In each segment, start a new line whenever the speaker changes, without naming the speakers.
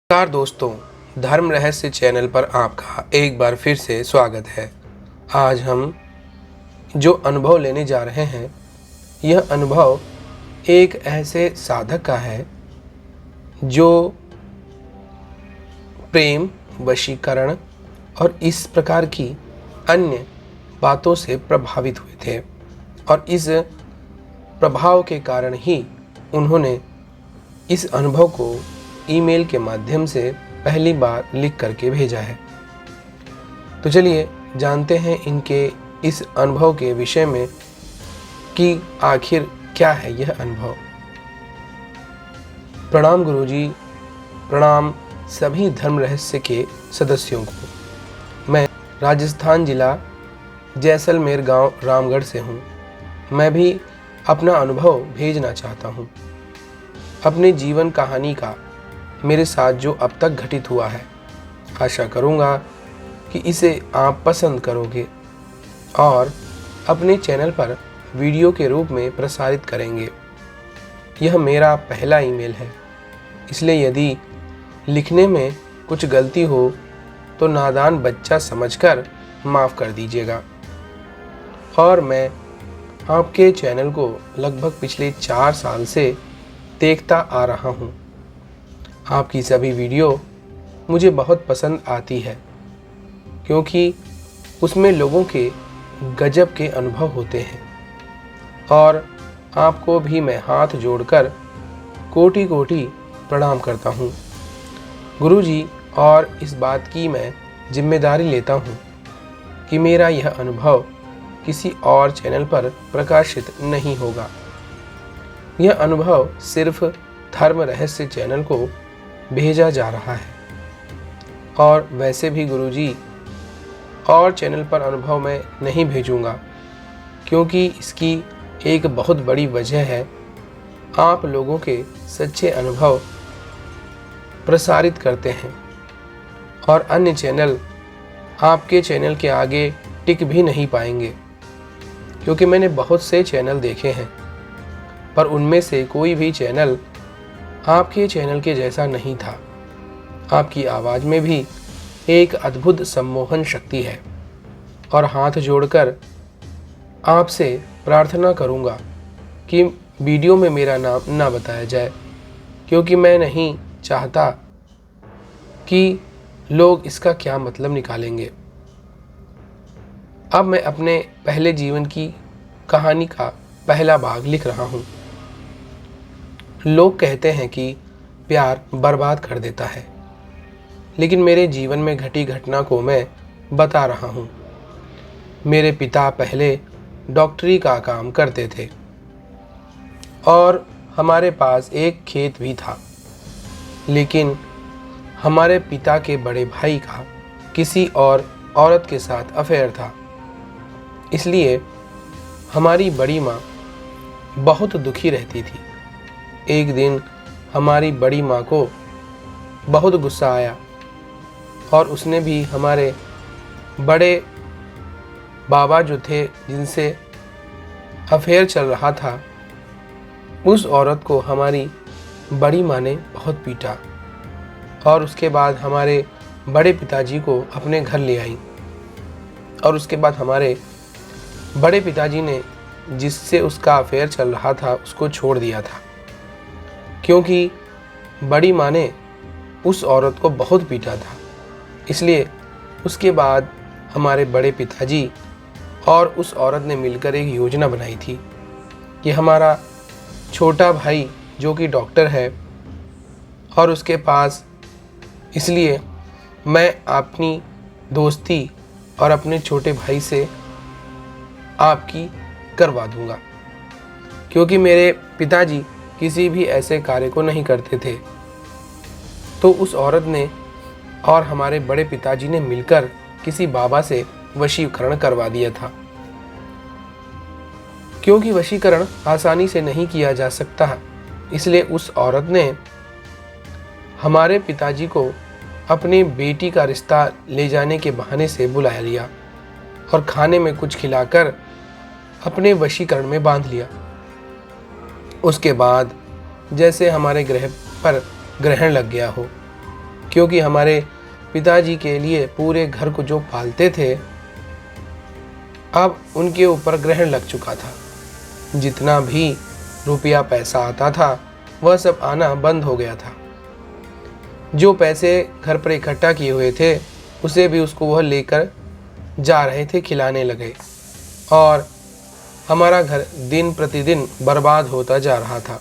नमस्कार दोस्तों, धर्म रहस्य चैनल पर आपका एक बार फिर से स्वागत है। आज हम जो अनुभव लेने जा रहे हैं, यह अनुभव एक ऐसे साधक का है जो प्रेम, वशीकरण और इस प्रकार की अन्य बातों से प्रभावित हुए थे और इस प्रभाव के कारण ही उन्होंने इस अनुभव को ईमेल के माध्यम से पहली बार लिख करके भेजा है। तो चलिए जानते हैं इनके इस अनुभव के विषय में कि आखिर क्या है यह अनुभव। प्रणाम गुरुजी, प्रणाम सभी धर्म रहस्य के सदस्यों को। मैं राजस्थान जिला जैसलमेर गांव रामगढ़ से हूं। मैं भी अपना अनुभव भेजना चाहता हूं। अपने जीवन कहानी का मेरे साथ जो अब तक घटित हुआ है, आशा करूंगा कि इसे आप पसंद करोगे और अपने चैनल पर वीडियो के रूप में प्रसारित करेंगे। यह मेरा पहला ईमेल है, इसलिए यदि लिखने में कुछ गलती हो तो नादान बच्चा समझकर माफ़ कर दीजिएगा। और मैं आपके चैनल को लगभग पिछले 4 साल से देखता आ रहा हूँ। आपकी सभी वीडियो मुझे बहुत पसंद आती है क्योंकि उसमें लोगों के गजब के अनुभव होते हैं और आपको भी मैं हाथ जोड़कर कोटि कोटि प्रणाम करता हूँ गुरुजी। और इस बात की मैं जिम्मेदारी लेता हूँ कि मेरा यह अनुभव किसी और चैनल पर प्रकाशित नहीं होगा। यह अनुभव सिर्फ धर्म रहस्य चैनल को भेजा जा रहा है। और वैसे भी गुरुजी, और चैनल पर अनुभव मैं नहीं भेजूंगा क्योंकि इसकी एक बहुत बड़ी वजह है, आप लोगों के सच्चे अनुभव प्रसारित करते हैं और अन्य चैनल आपके चैनल के आगे टिक भी नहीं पाएंगे। क्योंकि मैंने बहुत से चैनल देखे हैं पर उनमें से कोई भी चैनल आपके चैनल के जैसा नहीं था। आपकी आवाज़ में भी एक अद्भुत सम्मोहन शक्ति है और हाथ जोड़कर आपसे प्रार्थना करूंगा कि वीडियो में मेरा नाम ना बताया जाए, क्योंकि मैं नहीं चाहता कि लोग इसका क्या मतलब निकालेंगे। अब मैं अपने पहले जीवन की कहानी का पहला भाग लिख रहा हूँ। लोग कहते हैं कि प्यार बर्बाद कर देता है, लेकिन मेरे जीवन में घटी घटना को मैं बता रहा हूँ। मेरे पिता पहले डॉक्टरी का काम करते थे और हमारे पास एक खेत भी था, लेकिन हमारे पिता के बड़े भाई का किसी और औरत के साथ अफेयर था। इसलिए हमारी बड़ी माँ बहुत दुखी रहती थी। एक दिन हमारी बड़ी माँ को बहुत गुस्सा आया और उसने भी हमारे बड़े बाबा जो थे, जिनसे अफेयर चल रहा था, उस औरत को हमारी बड़ी माँ ने बहुत पीटा और उसके बाद हमारे बड़े पिताजी को अपने घर ले आई। और उसके बाद हमारे बड़े पिताजी ने जिससे उसका अफेयर चल रहा था उसको छोड़ दिया था, क्योंकि बड़ी माँ ने उस औरत को बहुत पीटा था। इसलिए उसके बाद हमारे बड़े पिताजी और उस औरत ने मिलकर एक योजना बनाई थी कि हमारा छोटा भाई जो कि डॉक्टर है और उसके पास, इसलिए मैं अपनी दोस्ती और अपने छोटे भाई से आपकी करवा दूंगा, क्योंकि मेरे पिताजी किसी भी ऐसे कार्य को नहीं करते थे। तो उस औरत ने और हमारे बड़े पिताजी ने मिलकर किसी बाबा से वशीकरण करवा दिया था। क्योंकि वशीकरण आसानी से नहीं किया जा सकता, इसलिए उस औरत ने हमारे पिताजी को अपनी बेटी का रिश्ता ले जाने के बहाने से बुला लिया और खाने में कुछ खिलाकर अपने वशीकरण में बांध लिया। उसके बाद जैसे हमारे ग्रह पर ग्रहण लग गया हो क्योंकि हमारे पिताजी के लिए पूरे घर को जो पालते थे, अब उनके ऊपर ग्रहण लग चुका था। जितना भी रुपया पैसा आता था वह सब आना बंद हो गया था। जो पैसे घर पर इकट्ठा किए हुए थे उसे भी उसको वह लेकर जा रहे थे, खिलाने लगे, और हमारा घर दिन प्रतिदिन बर्बाद होता जा रहा था।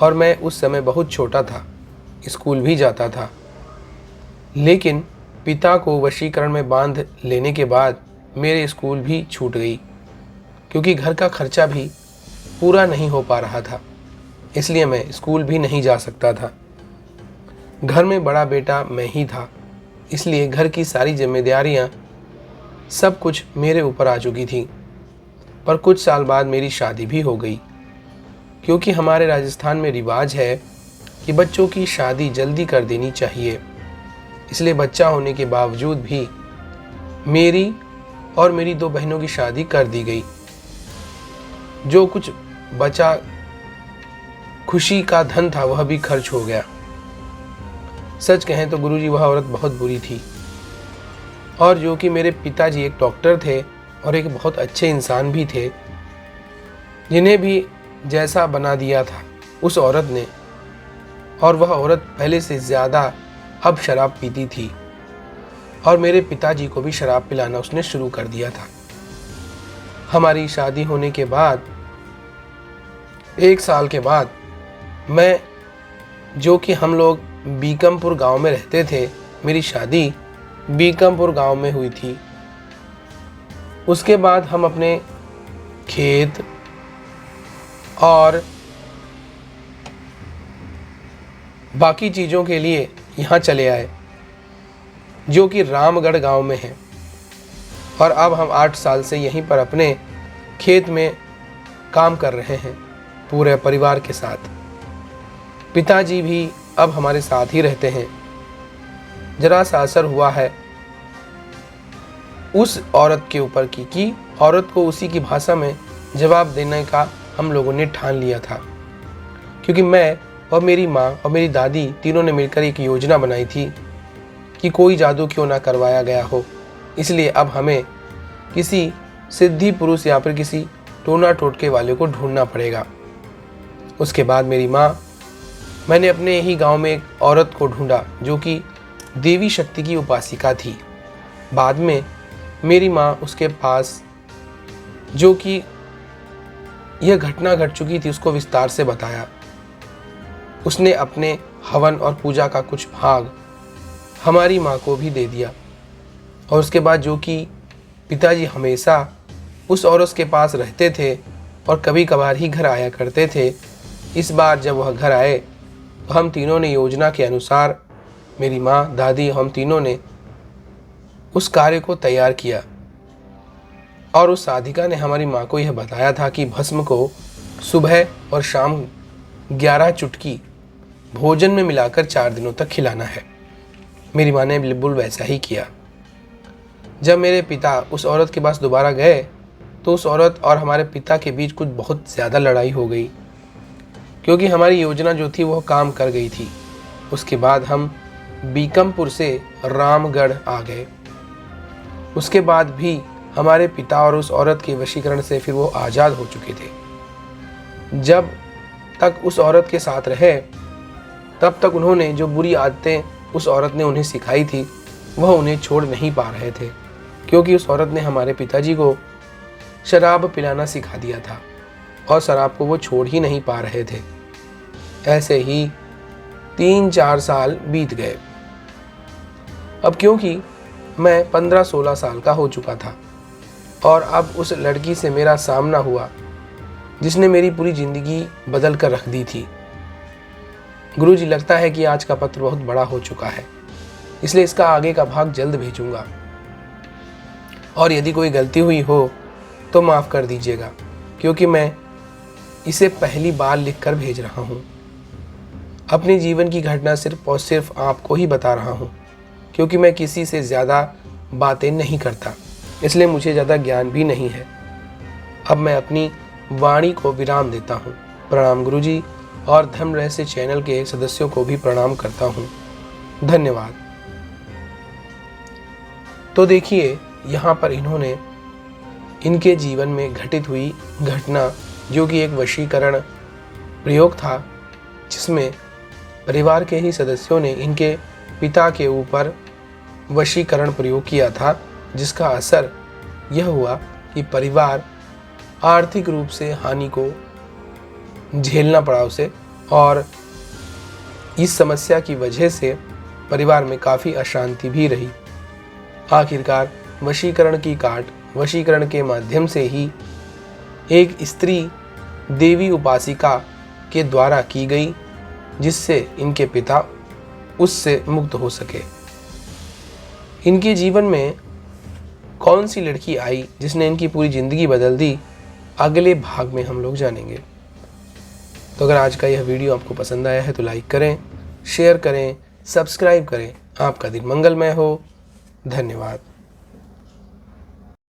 और मैं उस समय बहुत छोटा था, स्कूल भी जाता था, लेकिन पिता को वशीकरण में बांध लेने के बाद मेरे स्कूल भी छूट गई, क्योंकि घर का खर्चा भी पूरा नहीं हो पा रहा था। इसलिए मैं स्कूल भी नहीं जा सकता था। घर में बड़ा बेटा मैं ही था, इसलिए घर की सारी जिम्मेदारियां सब कुछ मेरे ऊपर आ चुकी थी। पर कुछ साल बाद मेरी शादी भी हो गई, क्योंकि हमारे राजस्थान में रिवाज है कि बच्चों की शादी जल्दी कर देनी चाहिए। इसलिए बच्चा होने के बावजूद भी मेरी और मेरी 2 बहनों की शादी कर दी गई। जो कुछ बचा खुशी का धन था वह भी खर्च हो गया। सच कहें तो गुरुजी वह औरत बहुत बुरी थी, और जो कि मेरे पिताजी एक डॉक्टर थे और एक बहुत अच्छे इंसान भी थे, जिन्हें भी जैसा बना दिया था उस औरत ने। और वह औरत पहले से ज़्यादा अब शराब पीती थी, और मेरे पिताजी को भी शराब पिलाना उसने शुरू कर दिया था। हमारी शादी होने के बाद 1 साल के बाद मैं, जो कि हम लोग बीकमपुर गांव में रहते थे, मेरी शादी बीकमपुर गांव में हुई थी। उसके बाद हम अपने खेत और बाकी चीज़ों के लिए यहाँ चले आए, जो कि रामगढ़ गांव में है। और अब हम 8 साल से यहीं पर अपने खेत में काम कर रहे हैं पूरे परिवार के साथ। पिताजी भी अब हमारे साथ ही रहते हैं। जरा सा असर हुआ है उस औरत के ऊपर कि औरत को उसी की भाषा में जवाब देने का हम लोगों ने ठान लिया था, क्योंकि मैं और मेरी माँ और मेरी दादी तीनों ने मिलकर एक योजना बनाई थी कि कोई जादू क्यों ना करवाया गया हो। इसलिए अब हमें किसी सिद्धि पुरुष या फिर किसी टोना टोटके वाले को ढूंढना पड़ेगा। उसके बाद मैंने अपने ही गांव में एक औरत को ढूंढा, जो कि देवी शक्ति की उपासिका थी। बाद में मेरी माँ उसके पास, जो कि यह घटना घट चुकी थी, उसको विस्तार से बताया। उसने अपने हवन और पूजा का कुछ भाग हमारी माँ को भी दे दिया। और उसके बाद जो कि पिताजी हमेशा उस औरत के पास रहते थे और कभी कभार ही घर आया करते थे, इस बार जब वह घर आए तो हम तीनों ने योजना के अनुसार, मेरी माँ, दादी, हम तीनों ने उस कार्य को तैयार किया। और उस साधिका ने हमारी माँ को यह बताया था कि भस्म को सुबह और शाम 11 चुटकी भोजन में मिलाकर 4 दिनों तक खिलाना है। मेरी माँ ने बिल्कुल वैसा ही किया। जब मेरे पिता उस औरत के पास दोबारा गए तो उस औरत और हमारे पिता के बीच कुछ बहुत ज़्यादा लड़ाई हो गई, क्योंकि हमारी योजना जो थी वह काम कर गई थी। उसके बाद हम बीकमपुर से रामगढ़ आ गए। उसके बाद भी हमारे पिता और उस औरत के वशीकरण से फिर वो आज़ाद हो चुके थे। जब तक उस औरत के साथ रहे तब तक उन्होंने जो बुरी आदतें उस औरत ने उन्हें सिखाई थी वह उन्हें छोड़ नहीं पा रहे थे, क्योंकि उस औरत ने हमारे पिताजी को शराब पिलाना सिखा दिया था और शराब को वो छोड़ ही नहीं पा रहे थे। ऐसे ही 3-4 साल बीत गए। अब क्योंकि मैं 15-16 साल का हो चुका था और अब उस लड़की से मेरा सामना हुआ जिसने मेरी पूरी ज़िंदगी बदल कर रख दी थी। गुरुजी, लगता है कि आज का पत्र बहुत बड़ा हो चुका है, इसलिए इसका आगे का भाग जल्द भेजूंगा, और यदि कोई गलती हुई हो तो माफ़ कर दीजिएगा, क्योंकि मैं इसे पहली बार लिखकर भेज रहा हूँ। अपने जीवन की घटना सिर्फ और सिर्फ आपको ही बता रहा हूँ, क्योंकि मैं किसी से ज़्यादा बातें नहीं करता, इसलिए मुझे ज़्यादा ज्ञान भी नहीं है। अब मैं अपनी वाणी को विराम देता हूँ। प्रणाम गुरुजी, और धर्म रहस्य चैनल के सदस्यों को भी प्रणाम करता हूँ। धन्यवाद। तो देखिए, यहाँ पर इन्होंने इनके जीवन में घटित हुई घटना, जो कि एक वशीकरण प्रयोग था, जिसमें परिवार के ही सदस्यों ने इनके पिता के ऊपर वशीकरण प्रयोग किया था, जिसका असर यह हुआ कि परिवार आर्थिक रूप से हानि को झेलना पड़ा उसे, और इस समस्या की वजह से परिवार में काफ़ी अशांति भी रही। आखिरकार वशीकरण की काट वशीकरण के माध्यम से ही एक स्त्री देवी उपासिका के द्वारा की गई, जिससे इनके पिता उससे मुक्त हो सके। इनके जीवन में कौन सी लड़की आई जिसने इनकी पूरी ज़िंदगी बदल दी, अगले भाग में हम लोग जानेंगे। तो अगर आज का यह वीडियो आपको पसंद आया है तो लाइक करें, शेयर करें, सब्सक्राइब करें। आपका दिन मंगलमय हो। धन्यवाद।